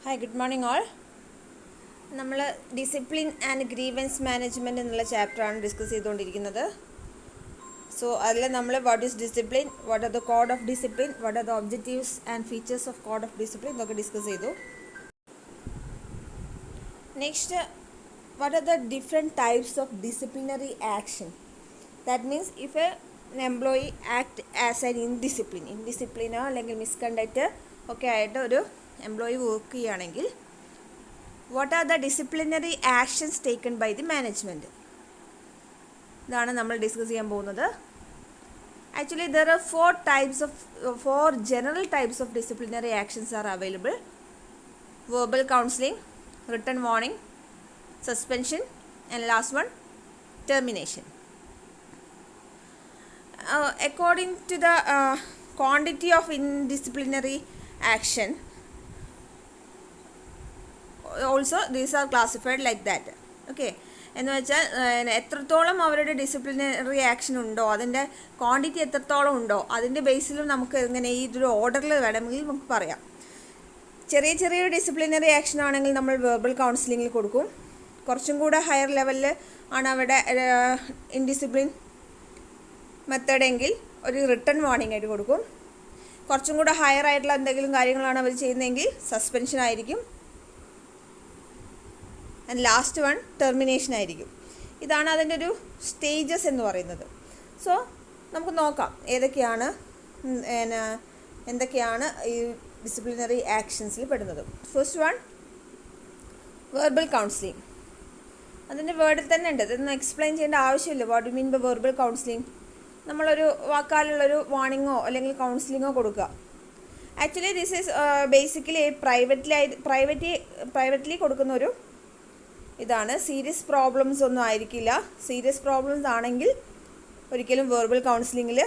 Hi, good morning all. നമ്മൾ discipline and grievance management എന്നുള്ള ചാപ്റ്ററാണ് ഡിസ്കസ് ചെയ്തുകൊണ്ടിരിക്കുന്നത്. സോ അതിൽ നമ്മൾ what is discipline, what are the code of discipline, what are the objectives and features of code of discipline ഇതൊക്കെ discuss ചെയ്തു. Next, what are the different types of disciplinary action. That means if an employee act as an ഇൻഡിസിപ്ലിനോ അല്ലെങ്കിൽ misconduct ഒക്കെ ആയിട്ട് ഒരു employee work ചെയ്യുകയാണെങ്കിൽ what are the disciplinary actions taken by the management? ഇതാണ് നമ്മൾ ഡിസ്കസ് ചെയ്യാൻ പോകുന്നത്. Actually there are four general types of disciplinary actions are available: verbal counseling, written warning, suspension, and last one, termination. According to the quantity of indisciplinary action, also these are classified like that. Okay, എന്ന് വെച്ചാൽ എത്രത്തോളം അവരുടെ disciplinary action ഉണ്ടോ, അതിൻ്റെ quantity എത്രത്തോളം ഉണ്ടോ, അതിൻ്റെ ബേസിലും നമുക്ക് ഇങ്ങനെ ഈ ഒരു ഓർഡറിൽ വേണമെങ്കിൽ നമുക്ക് പറയാം. ചെറിയ ചെറിയ ഡിസിപ്ലിനറി ആക്ഷൻ ആണെങ്കിൽ നമ്മൾ വെർബൽ കൗൺസിലിങ്ങിൽ കൊടുക്കും. കുറച്ചും കൂടെ ഹയർ ലെവലിൽ ആണ് അവിടെ ഇൻഡിസിപ്ലിൻ മെത്തേഡെങ്കിൽ ഒരു റിട്ടൺ വാർണിംഗ് ആയിട്ട് കൊടുക്കും. കുറച്ചും കൂടെ ഹയർ ആയിട്ടുള്ള എന്തെങ്കിലും കാര്യങ്ങളാണ് അവർ ചെയ്യുന്നതെങ്കിൽ സസ്പെൻഷൻ ആയിരിക്കും. ആൻഡ് ലാസ്റ്റ് വൺ ടെർമിനേഷൻ ആയിരിക്കും. ഇതാണ് അതിൻ്റെ ഒരു സ്റ്റേജസ് എന്ന് പറയുന്നത്. സോ നമുക്ക് നോക്കാം എന്തൊക്കെയാണ് ഈ ഡിസിപ്ലിനറി ആക്ഷൻസിൽ പെടുന്നത്. First one, verbal counselling. അതിൻ്റെ വേർഡിൽ തന്നെ ഉണ്ട്, ഇതൊന്നും എക്സ്പ്ലെയിൻ ചെയ്യേണ്ട ആവശ്യമില്ല. What you mean by verbal counselling? നമ്മളൊരു വാക്കാലുള്ളൊരു വാർണിങ്ങോ അല്ലെങ്കിൽ കൗൺസിലിങ്ങോ കൊടുക്കുക. Actually this is basically privately കൊടുക്കുന്നൊരു ഇതാണ്. സീരിയസ് പ്രോബ്ലംസ് ഒന്നും ആയിരിക്കില്ല. സീരിയസ് പ്രോബ്ലംസ് ആണെങ്കിൽ ഒരിക്കലും വെർബൽ കൗൺസിലിങ്ങിൽ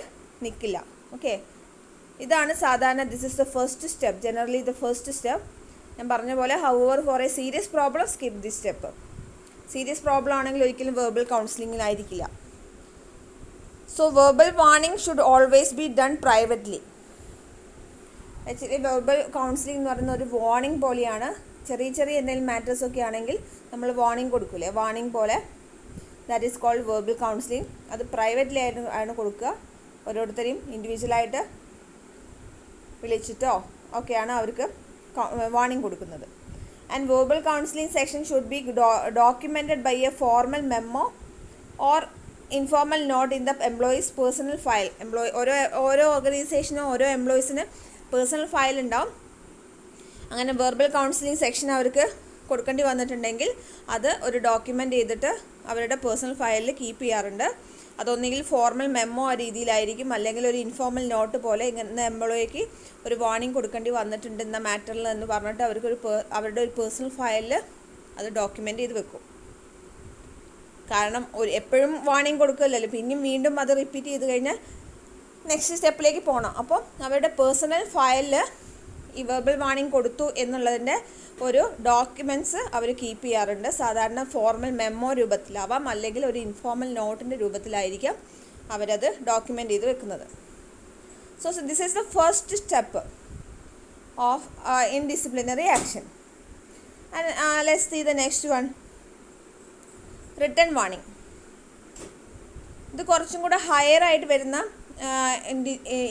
നിൽക്കില്ല. ഓക്കെ, ഇതാണ് സാധാരണ. This is the first step, generally the first step. ഞാൻ പറഞ്ഞ പോലെ however for a serious problem skip this step. Serious problem ആണെങ്കിൽ ഒരിക്കലും വെർബൽ കൗൺസിലിങ്ങിലായിരിക്കില്ല. So verbal warning should always be done privately. Actually verbal counselling എന്ന് പറയുന്ന ഒരു warning പോലെയാണ്. ചെറിയ ചെറിയ എന്തെങ്കിലും മാറ്റേഴ്സൊക്കെ ആണെങ്കിൽ നമ്മൾ വാർണിംഗ് കൊടുക്കില്ലേ, വാർണിംഗ് പോലെ. That is called verbal counselling. അത് പ്രൈവറ്റ്ലി ആണ് കൊടുക്കുക. ഓരോരുത്തരെയും ഇൻഡിവിജ്വലായിട്ട് വിളിച്ചിട്ടോ ഒക്കെയാണ് അവർക്ക് വാർണിംഗ് കൊടുക്കുന്നത്. And verbal counselling section should be documented by a formal memo or informal note in the employees personnel file. ഓരോ ഓർഗനൈസേഷനും ഓരോ എംപ്ലോയീസിന് പേഴ്സണൽ ഫയൽ ഉണ്ടാവും. അങ്ങനെ വെർബൽ കൗൺസിലിംഗ് സെക്ഷൻ അവർക്ക് കൊടുക്കേണ്ടി വന്നിട്ടുണ്ടെങ്കിൽ അത് ഒരു ഡോക്യുമെൻ്റ് ചെയ്തിട്ട് അവരുടെ പേഴ്സണൽ ഫയലിൽ കീപ്പ് ചെയ്യാറുണ്ട്. അതൊന്നെങ്കിൽ ഫോർമൽ മെമ്മോ ആ രീതിയിലായിരിക്കും, അല്ലെങ്കിൽ ഒരു ഇൻഫോർമൽ നോട്ട് പോലെ ഇങ്ങനെ എംപ്ലോയിക്ക് ഒരു വാർണിംഗ് കൊടുക്കേണ്ടി വന്നിട്ടുണ്ട് എന്ന മാറ്ററിൽ എന്ന് പറഞ്ഞിട്ട് അവരുടെ ഒരു പേഴ്സണൽ ഫയലിൽ അത് ഡോക്യുമെൻ്റ് ചെയ്ത് വെക്കും. കാരണം എപ്പോഴും വാർണിംഗ് കൊടുക്കില്ലല്ലോ, പിന്നെയും വീണ്ടും അത് റിപ്പീറ്റ് ചെയ്ത് കഴിഞ്ഞാൽ നെക്സ്റ്റ് സ്റ്റെപ്പിലേക്ക് പോകണം. അപ്പോൾ അവരുടെ പേഴ്സണൽ ഫയലിൽ ഈ വെർബൽ വാർണിംഗ് കൊടുത്തു എന്നുള്ളതിൻ്റെ ഒരു ഡോക്യുമെൻറ്റ്സ് അവർ കീപ്പ് ചെയ്യാറുണ്ട്. സാധാരണ ഫോർമൽ മെമ്മോ രൂപത്തിലാവാം, അല്ലെങ്കിൽ ഒരു ഇൻഫോർമൽ നോട്ടിൻ്റെ രൂപത്തിലായിരിക്കാം അവരത് ഡോക്യുമെൻ്റ് ചെയ്ത് വെക്കുന്നത്. So this is the first step of in disciplinary action. And let's see the next one, written warning. ഇത് കുറച്ചും കൂടെ ഹയർ ആയിട്ട് വരുന്ന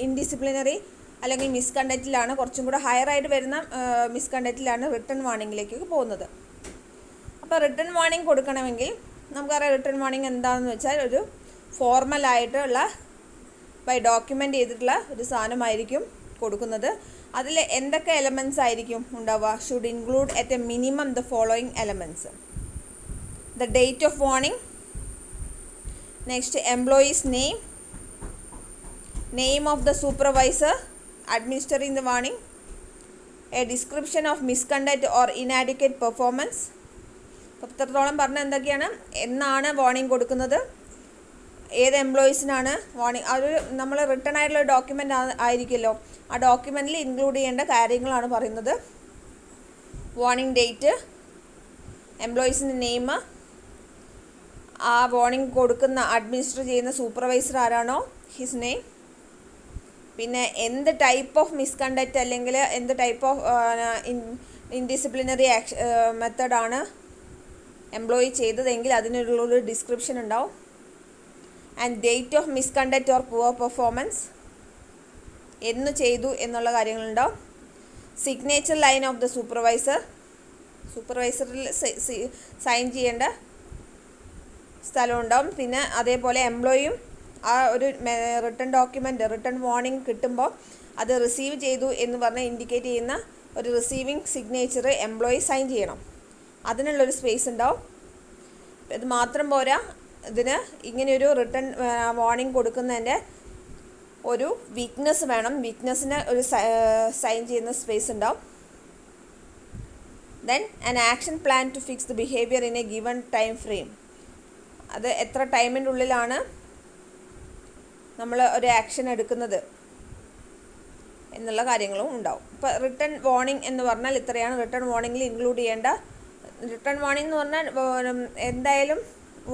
ഇൻഡിസിപ്ലിനറി അല്ലെങ്കിൽ മിസ്കണ്ടക്റ്റിലാണ്. കുറച്ചും കൂടെ ഹയർ ആയിട്ട് വരുന്ന മിസ്കണ്ടക്റ്റിലാണ് റിട്ടൺ വാർണിംഗിലേക്ക് പോകുന്നത്. അപ്പോൾ റിട്ടൺ വാർണിംഗ് കൊടുക്കണമെങ്കിൽ നമുക്കറിയാം റിട്ടൺ വാർണിംഗ് എന്താണെന്ന് വെച്ചാൽ ഒരു ഫോർമലായിട്ടുള്ള ബൈ ഡോക്യുമെൻ്റ് ചെയ്തിട്ടുള്ള ഒരു സാധനമായിരിക്കും കൊടുക്കുന്നത്. അതിൽ എന്തൊക്കെ എലമെൻറ്റ്സ് ആയിരിക്കും ഉണ്ടാവുക? Should include at A minimum the following elements: the date of warning, next employees name, name of the supervisor administering the warning, a description of misconduct or inadequate performance. അപ്പോൾ ഇത്രത്തോളം പറഞ്ഞാൽ എന്തൊക്കെയാണ്, എന്നാണ് വാർണിംഗ് കൊടുക്കുന്നത്, ഏത് എംപ്ലോയീസിനാണ് warning. അത് നമ്മൾ written ആയിട്ടുള്ള ഡോക്യുമെൻ്റ് ആയിരിക്കുമല്ലോ, ആ ഡോക്യുമെൻറ്റിൽ ഇൻക്ലൂഡ് ചെയ്യേണ്ട കാര്യങ്ങളാണ് പറയുന്നത്. വാർണിംഗ് ഡേറ്റ്, എംപ്ലോയീസിൻ്റെ നെയിം, ആ വാർണിംഗ് കൊടുക്കുന്ന അഡ്മിനിസ്റ്റർ ചെയ്യുന്ന സൂപ്പർവൈസർ ആരാണോ ഹിസ് നെയിം, പിന്നെ എന്ത് ടൈപ്പ് ഓഫ് മിസ്കണ്ടക്റ്റ് അല്ലെങ്കിൽ എന്ത് ടൈപ്പ് ഓഫ് ഇൻഡിസിപ്ലിനറി മെത്തഡാണ് എംപ്ലോയി ചെയ്തതെങ്കിൽ അതിനുള്ളൊരു ഡിസ്ക്രിപ്ഷൻ ഉണ്ടാവും. And date of misconduct or poor performance, എന്ന് ചെയ്തു എന്നുള്ള കാര്യങ്ങളുണ്ടാവും. സിഗ്നേച്ചർ ലൈൻ ഓഫ് ദ സൂപ്പർവൈസറിൽ സൈൻ ചെയ്യേണ്ട സ്ഥലം ഉണ്ടാവും. പിന്നെ അതേപോലെ എംപ്ലോയിയും ആ ഒരു റിട്ടേൺ ഡോക്യുമെൻ്റ്, റിട്ടേൺ വാർണിംഗ് കിട്ടുമ്പോൾ അത് റിസീവ് ചെയ്തു എന്ന് പറഞ്ഞ് ഇൻഡിക്കേറ്റ് ചെയ്യുന്ന ഒരു റിസീവിങ് സിഗ്നേച്ചർ എംപ്ലോയി സൈൻ ചെയ്യണം. അതിനുള്ളൊരു സ്പേസ് ഉണ്ടാവും. ഇത് മാത്രം പോരാ, ഇതിന് ഇങ്ങനെയൊരു റിട്ടേൺ വാർണിംഗ് കൊടുക്കുന്നതിൻ്റെ ഒരു വീക്ക്നെസ് വേണം. വീക്ക്നെസ്സിന് ഒരു സൈൻ ചെയ്യുന്ന സ്പേസ് ഉണ്ടാവും. Then an action plan to fix the behaviour in a given time frame. അത് എത്ര ടൈമിൻ്റെ ഉള്ളിലാണ് നമ്മൾ ഒരു ആക്ഷൻ എടുക്കുന്നത് എന്നുള്ള കാര്യങ്ങളും ഉണ്ടാവും. ഇപ്പോൾ റിട്ടേൺ വാർണിംഗ് എന്ന് പറഞ്ഞാൽ ഇത്രയാണ് റിട്ടേൺ വാർണിംഗിൽ ഇൻക്ലൂഡ് ചെയ്യേണ്ട. റിട്ടേൺ വാർണിംഗ് എന്ന് പറഞ്ഞാൽ എന്തായാലും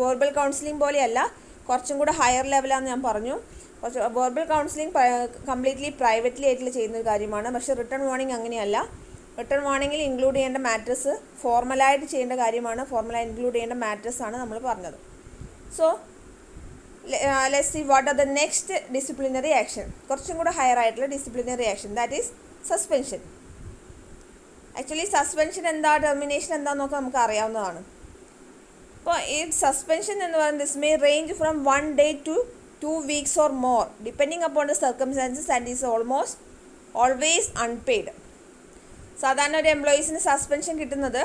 വെർബൽ കൗൺസിലിംഗ് പോലെയല്ല, കുറച്ചും കൂടെ ഹയർ ലെവലാണെന്ന് ഞാൻ പറഞ്ഞു. വെർബൽ കൗൺസിലിംഗ് കംപ്ലീറ്റ്ലി പ്രൈവറ്റ്ലി ആയിട്ട് ചെയ്യുന്നൊരു കാര്യമാണ്. പക്ഷേ റിട്ടേൺ വാർണിംഗ് അങ്ങനെയല്ല. റിട്ടേൺ വാർണിംഗിൽ ഇൻക്ലൂഡ് ചെയ്യേണ്ട മാറ്റേഴ്സ് ഫോർമലായിട്ട് ചെയ്യേണ്ട കാര്യമാണ്. ഫോർമലായി ഇൻക്ലൂഡ് ചെയ്യേണ്ട മാറ്റേഴ്സാണ് നമ്മൾ പറഞ്ഞത്. So let's see what are the next disciplinary action. കുറച്ചും കൂടെ ഹയർ ആയിട്ടുള്ള disciplinary action, that is suspension. Actually suspension എന്താ, ടെർമിനേഷൻ എന്താണെന്നൊക്കെ നമുക്ക് അറിയാവുന്നതാണ്. അപ്പോൾ ഈ സസ്പെൻഷൻ എന്ന് പറയുന്നത് this may range from 1 day to 2 weeks or more depending upon the circumstances and is always unpaid. സാധാരണ ഒരു എംപ്ലോയീസിന് സസ്പെൻഷൻ കിട്ടുന്നത്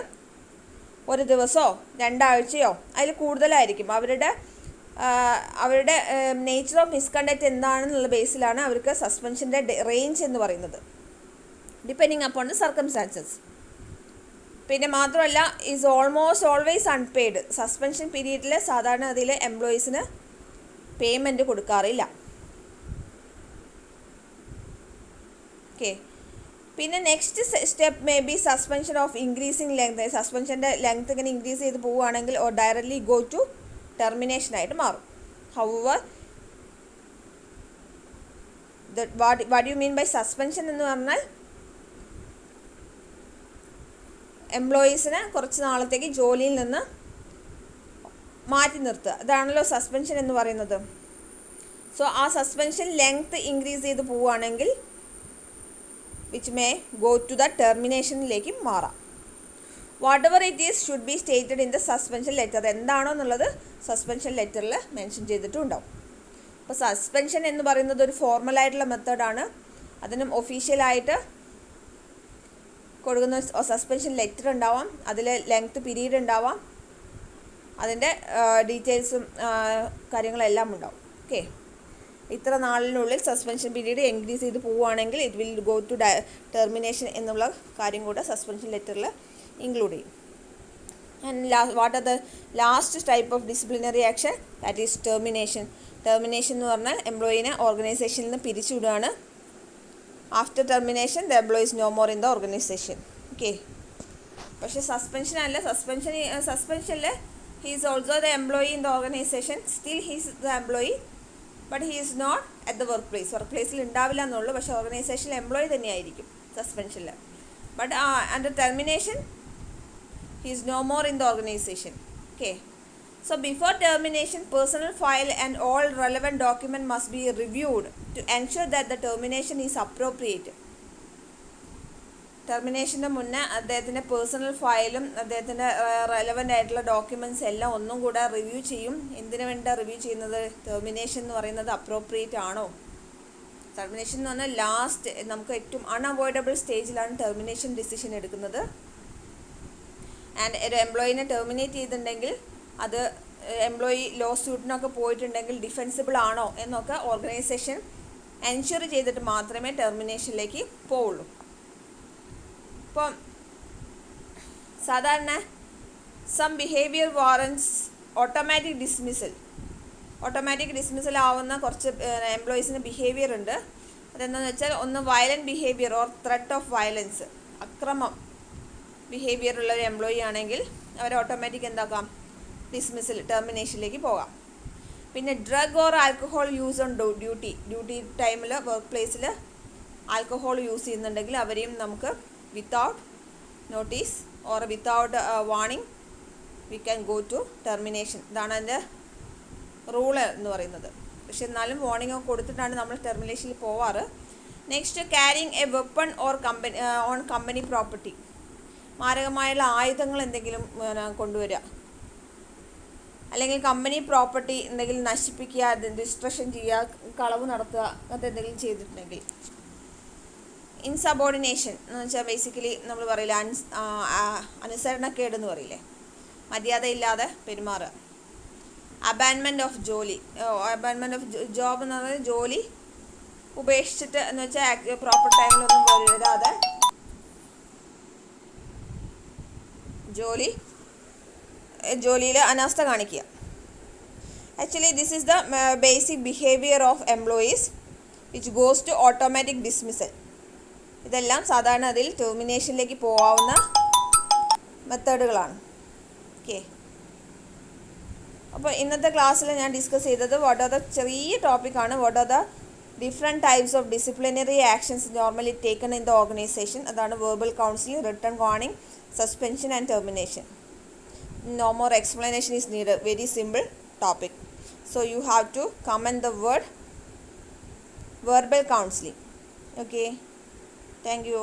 ഒരു ദിവസമോ 2 ആഴ്ചയോ അതിൽ കൂടുതലായിരിക്കും. അവരുടെ നേച്ചർ ഓഫ് മിസ്കണ്ടക്റ്റ് എന്താണെന്നുള്ള ബേസിലാണ് അവർക്ക് സസ്പെൻഷൻ്റെ റേഞ്ച് എന്ന് പറയുന്നത്, ഡിപ്പെൻഡിങ് അപ്പോൺ ദ സർക്കംസ്റ്റാൻസസ്. പിന്നെ മാത്രമല്ല is almost always unpaid. Suspension പീരീഡിൽ സാധാരണ അതിൽ എംപ്ലോയീസിന് പേയ്മെൻറ്റ് കൊടുക്കാറില്ല. ഓക്കെ. പിന്നെ next step may be suspension of increasing length. സസ്പെൻഷൻ്റെ ലെങ്ത് ഇങ്ങനെ ഇൻക്രീസ് ചെയ്ത് പോവുകയാണെങ്കിൽ ഓർ ഡയറക്റ്റ്ലി ഗോ ടു ടെർമിനേഷനായിട്ട് മാറും. However what you mean by suspension എന്ന് പറഞ്ഞാൽ എംപ്ലോയീസിനെ കുറച്ച് നാളത്തേക്ക് ജോലിയിൽ നിന്ന് മാറ്റി നിർത്തുക, അതാണല്ലോ സസ്പെൻഷൻ എന്ന് പറയുന്നത്. സോ ആ സസ്പെൻഷൻ ലെങ്ത് ഇൻക്രീസ് ചെയ്ത് പോവുകയാണെങ്കിൽ which may go to the ടെർമിനേഷനിലേക്ക് മാറാം. Whatever it is should be stated in the suspension letter. എന്താണോ എന്നുള്ളത് സസ്പെൻഷൻ ലെറ്ററിൽ മെൻഷൻ ചെയ്തിട്ടുണ്ടാവും. അപ്പോൾ സസ്പെൻഷൻ എന്ന് പറയുന്നത് ഒരു ഫോർമലായിട്ടുള്ള മെത്തേഡാണ്. അതിനും ഒഫീഷ്യലായിട്ട് കൊടുക്കുന്ന സസ്പെൻഷൻ ലെറ്റർ ഉണ്ടാവാം, അതിൽ ലെങ്ത് പീരീഡ് ഉണ്ടാവാം, അതിൻ്റെ ഡീറ്റെയിൽസും കാര്യങ്ങളെല്ലാം ഉണ്ടാവും. ഓക്കെ. ഇത്ര നാളിനുള്ളിൽ സസ്പെൻഷൻ പീരീഡ് ഇൻക്രീസ് ചെയ്ത് പോവുകയാണെങ്കിൽ it will go to termination എന്നുള്ള കാര്യം കൂടെ സസ്പെൻഷൻ ലെറ്ററിൽ ഇൻക്ലൂഡ് ചെയ്യും. And what are the last type of disciplinary action, that is termination. Termination എന്ന് പറഞ്ഞാൽ എംപ്ലോയീനെ ഓർഗനൈസേഷനിൽ നിന്ന് പിരിച്ചുവിടുകയാണ്. After termination the employee is no more in the organisation. Okay. പക്ഷേ സസ്പെൻഷനല്ല, സസ്പെൻഷനിൽ he is also the employee in the organization, still he is the employee but he is not at the വർക്ക്പ്ലേസിൽ ഉണ്ടാവില്ല എന്നുള്ളൂ, പക്ഷേ ഓർഗനൈസേഷനിൽ എംപ്ലോയി തന്നെയായിരിക്കും സസ്പെൻഷനിൽ. But under termination he is no more in the organization. Okay. So before termination, personal file and all relevant document must be reviewed to ensure that the termination is appropriate. ടെർമിനേഷന് മുന്നേ അദ്ദേഹത്തിൻ്റെ personal ഫയലും അദ്ദേഹത്തിൻ്റെ relevant ആയിട്ടുള്ള documents എല്ലാം ഒന്നും കൂടെ review ചെയ്യും. എന്തിനു വേണ്ടി റിവ്യൂ ചെയ്യുന്നത്? ടെർമിനേഷൻ എന്ന് പറയുന്നത് അപ്രോപ്രിയേറ്റ് ആണോ? ടെർമിനേഷൻ എന്ന് പറഞ്ഞാൽ ലാസ്റ്റ് നമുക്ക് ഏറ്റവും അൺഅവോയ്ഡബിൾ സ്റ്റേജിലാണ് ടെർമിനേഷൻ ഡിസിഷൻ എടുക്കുന്നത്. ആൻഡ് ഒരു എംപ്ലോയിനെ ടെർമിനേറ്റ് ചെയ്തിട്ടുണ്ടെങ്കിൽ അത് എംപ്ലോയി ലോ സ്യൂട്ടിനൊക്കെ പോയിട്ടുണ്ടെങ്കിൽ ഡിഫെൻസിബിൾ ആണോ എന്നൊക്കെ ഓർഗനൈസേഷൻ എൻഷുർ ചെയ്തിട്ട് മാത്രമേ ടെർമിനേഷനിലേക്ക് പോവുള്ളൂ. ഇപ്പം സാധാരണ some behaviour warrants automatic dismissal ആവുന്ന കുറച്ച് എംപ്ലോയീസിന് ബിഹേവിയർ ഉണ്ട്. അതെന്താണെന്ന് വെച്ചാൽ ഒന്ന് violent behaviour or threat of violence, അക്രമം ബിഹേവിയർ ഉള്ള ഒരു എംപ്ലോയി ആണെങ്കിൽ അവർ ഓട്ടോമാറ്റിക് എന്താക്കാം, ഡിസ്മിസൽ ടെർമിനേഷനിലേക്ക് പോകാം. പിന്നെ drug or alcohol use on duty ടൈമിൽ വർക്ക് പ്ലേസിൽ ആൽക്കഹോൾ യൂസ് ചെയ്യുന്നുണ്ടെങ്കിൽ അവരെയും നമുക്ക് without notice or without warning we can go to termination. ഇതാണ് അതിൻ്റെ റൂള് എന്ന് പറയുന്നത്. പക്ഷെ എന്നാലും വാർണിംഗ് ഒക്കെ കൊടുത്തിട്ടാണ് നമ്മൾ ടെർമിനേഷനിൽ പോവാറ്. Next, carrying a weapon or on company property. മാരകമായുള്ള ആയുധങ്ങൾ എന്തെങ്കിലും കൊണ്ടുവരിക, അല്ലെങ്കിൽ കമ്പനി പ്രോപ്പർട്ടി എന്തെങ്കിലും നശിപ്പിക്കുക, ഡിസ്ട്രക്ഷൻ ചെയ്യുക, കളവ് നടത്തുക, അങ്ങനത്തെ എന്തെങ്കിലും ചെയ്തിട്ടുണ്ടെങ്കിൽ. ഇൻസബോർഡിനേഷൻ എന്ന് വെച്ചാൽ ബേസിക്കലി നമ്മൾ പറയില്ല, അനുസരണക്കേട് എന്ന് പറയില്ലേ, മര്യാദയില്ലാതെ പെരുമാറുക. അബാൻമെൻറ്റ് ഓഫ് ജോലി, അബാൻമെൻറ്റ് ഓഫ് ജോബ് എന്ന് പറയുന്നത് ജോലി ഉപേക്ഷിച്ചിട്ട് എന്ന് വെച്ചാൽ പ്രോപ്പർ ടൈമിലൊന്നും വരാതെ ജോലിയിൽ അനാസ്ഥ കാണിക്കുക. Actually this is the basic behaviour of employees which goes to automatic dismissal. ഇതെല്ലാം സാധാരണ അതിൽ ടെർമിനേഷനിലേക്ക് പോകാവുന്ന മെത്തേഡുകളാണ്. ഓക്കെ, അപ്പോൾ ഇന്നത്തെ ക്ലാസ്സിൽ ഞാൻ ഡിസ്കസ് ചെയ്തത് വാട്ട് ആർ ദ ചെറിയ ടോപ്പിക്കാണ്. What are the different types of disciplinary actions normally taken in the organisation. അതാണ് verbal counselling, written warning, suspension and termination. No more explanation is needed. Very simple topic. So you have to comment the word verbal counseling. Okay, thank you.